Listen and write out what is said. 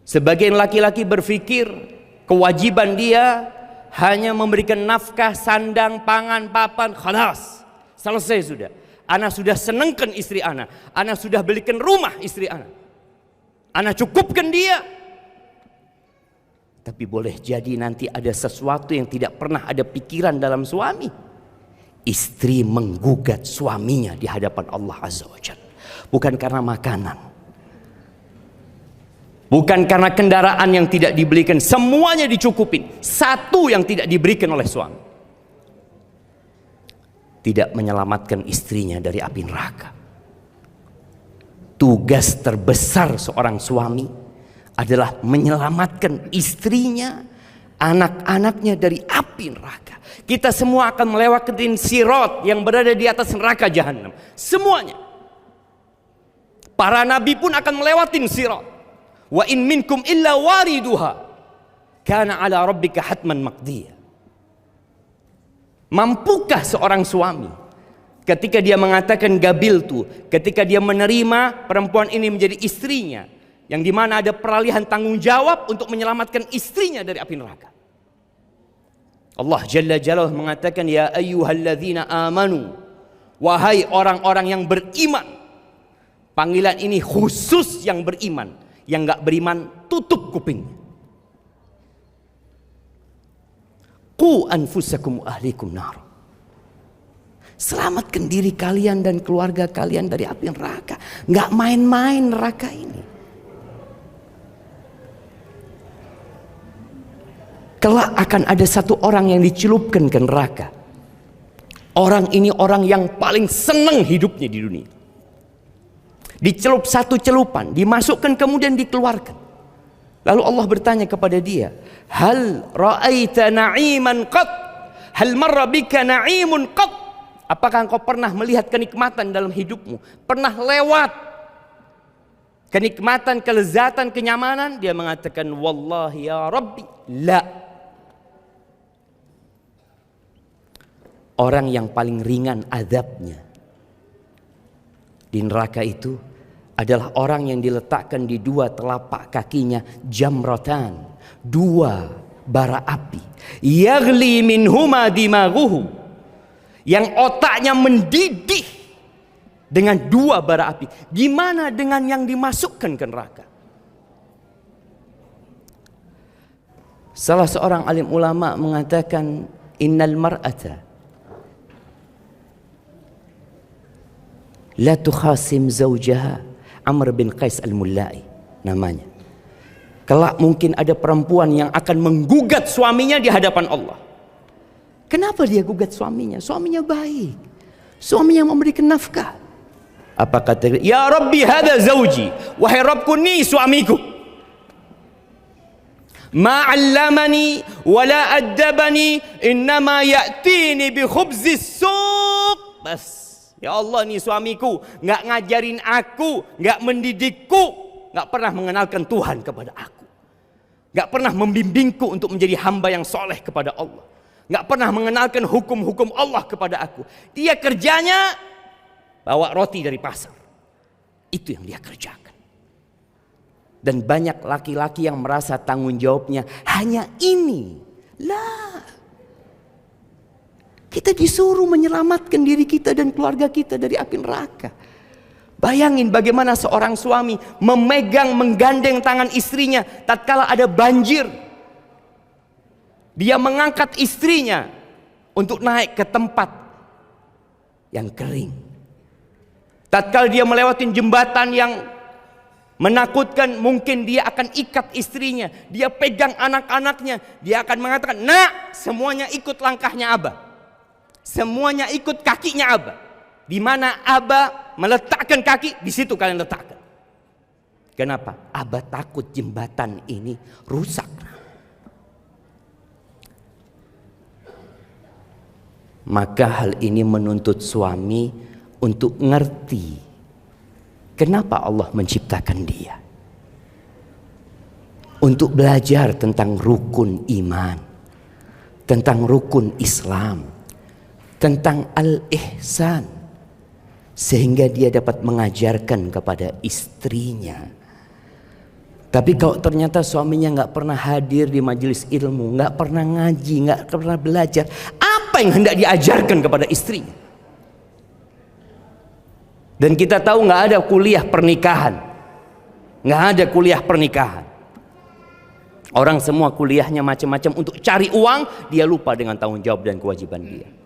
Sebagian laki-laki berpikir kewajiban dia hanya memberikan nafkah, sandang, pangan, papan, khalas, selesai sudah. Ana sudah senengkan istri ana sudah belikan rumah istri ana cukupkan dia. Tapi boleh jadi nanti ada sesuatu yang tidak pernah ada pikiran dalam suami. Istri menggugat suaminya di hadapan Allah Azza wa Jalla. Bukan karena makanan, bukan karena kendaraan yang tidak dibelikan, semuanya dicukupin. Satu yang tidak diberikan oleh suami, tidak menyelamatkan istrinya dari api neraka. Tugas terbesar seorang suami adalah menyelamatkan istrinya, anak-anaknya dari api neraka. Kita semua akan melewati sirat yang berada di atas neraka jahanam. Semuanya. Para nabi pun akan melewati sirat. Wa in minkum illa wariduha kana ala rabbika hatman maqdiya. Mampukah seorang suami ketika dia mengatakan gabiltu, ketika dia menerima perempuan ini menjadi istrinya, yang dimana ada peralihan tanggung jawab untuk menyelamatkan istrinya dari api neraka. Allah Jalla Jalaluhu mengatakan, ya ayyuhalladzina amanu, wahai orang-orang yang beriman. Panggilan ini khusus yang beriman. Yang gak beriman tutup kuping. Qu anfusakum ahlikum nar. Selamatkan diri kalian dan keluarga kalian dari api neraka. Gak main-main neraka ini. Kelak akan ada satu orang yang dicelupkan ke neraka. Orang ini orang yang paling senang hidupnya di dunia. Dicelup satu celupan, dimasukkan kemudian dikeluarkan. Lalu Allah bertanya kepada dia, hal ra'aita na'iman qat? Hal marra bika na'imun qat? Apakah engkau pernah melihat kenikmatan dalam hidupmu? Pernah lewat kenikmatan, kelezatan, kenyamanan? Dia mengatakan, wallahi ya Rabbi, la. Orang yang paling ringan azabnya di neraka itu adalah orang yang diletakkan di dua telapak kakinya jamratan, dua bara api, yaghli minhuma dimaghuhu, yang otaknya mendidih dengan dua bara api. Gimana dengan yang dimasukkan ke neraka? Salah seorang alim ulama mengatakan, innal mar'ata la tukhasim zawjaha. Amr bin Qais al-Mullai namanya. Kelak mungkin ada perempuan yang akan menggugat suaminya di hadapan Allah. Kenapa dia gugat suaminya? Suaminya baik, suaminya memberikan nafkah. Apa kata dia? Ya Rabbi hadza zawji, wahai Rabbku ni suamiku. Ma 'allamani wa la addabani, innama ya'tini bi khubzis suq. Bas. Ya Allah, nih suamiku nggak ngajarin aku, nggak mendidikku, nggak pernah mengenalkan Tuhan kepada aku, nggak pernah membimbingku untuk menjadi hamba yang soleh kepada Allah, nggak pernah mengenalkan hukum-hukum Allah kepada aku. Dia kerjanya bawa roti dari pasar, itu yang dia kerjakan. Dan banyak laki-laki yang merasa tanggung jawabnya hanya ini. Lah. Kita disuruh menyelamatkan diri kita dan keluarga kita dari api neraka. Bayangin bagaimana seorang suami memegang, menggandeng tangan istrinya tatkala ada banjir. Dia mengangkat istrinya untuk naik ke tempat yang kering. Tatkala dia melewati jembatan yang menakutkan, mungkin dia akan ikat istrinya. Dia pegang anak-anaknya. Dia akan mengatakan, nak, semuanya ikut langkahnya Abah. Semuanya ikut kakinya Abah. Di mana Abah meletakkan kaki, di situ kalian letakkan. Kenapa? Abah takut jembatan ini rusak. Maka hal ini menuntut suami untuk ngerti kenapa Allah menciptakan dia. Untuk belajar tentang rukun iman, tentang rukun Islam, tentang al-ihsan, sehingga dia dapat mengajarkan kepada istrinya Tapi kalau ternyata suaminya nggak pernah hadir di majelis ilmu, nggak pernah ngaji, nggak pernah belajar, apa yang hendak diajarkan kepada istrinya? Dan kita tahu nggak ada kuliah pernikahan, nggak ada kuliah pernikahan. Orang semua kuliahnya macam-macam untuk cari uang, dia lupa dengan tanggung jawab dan kewajiban dia.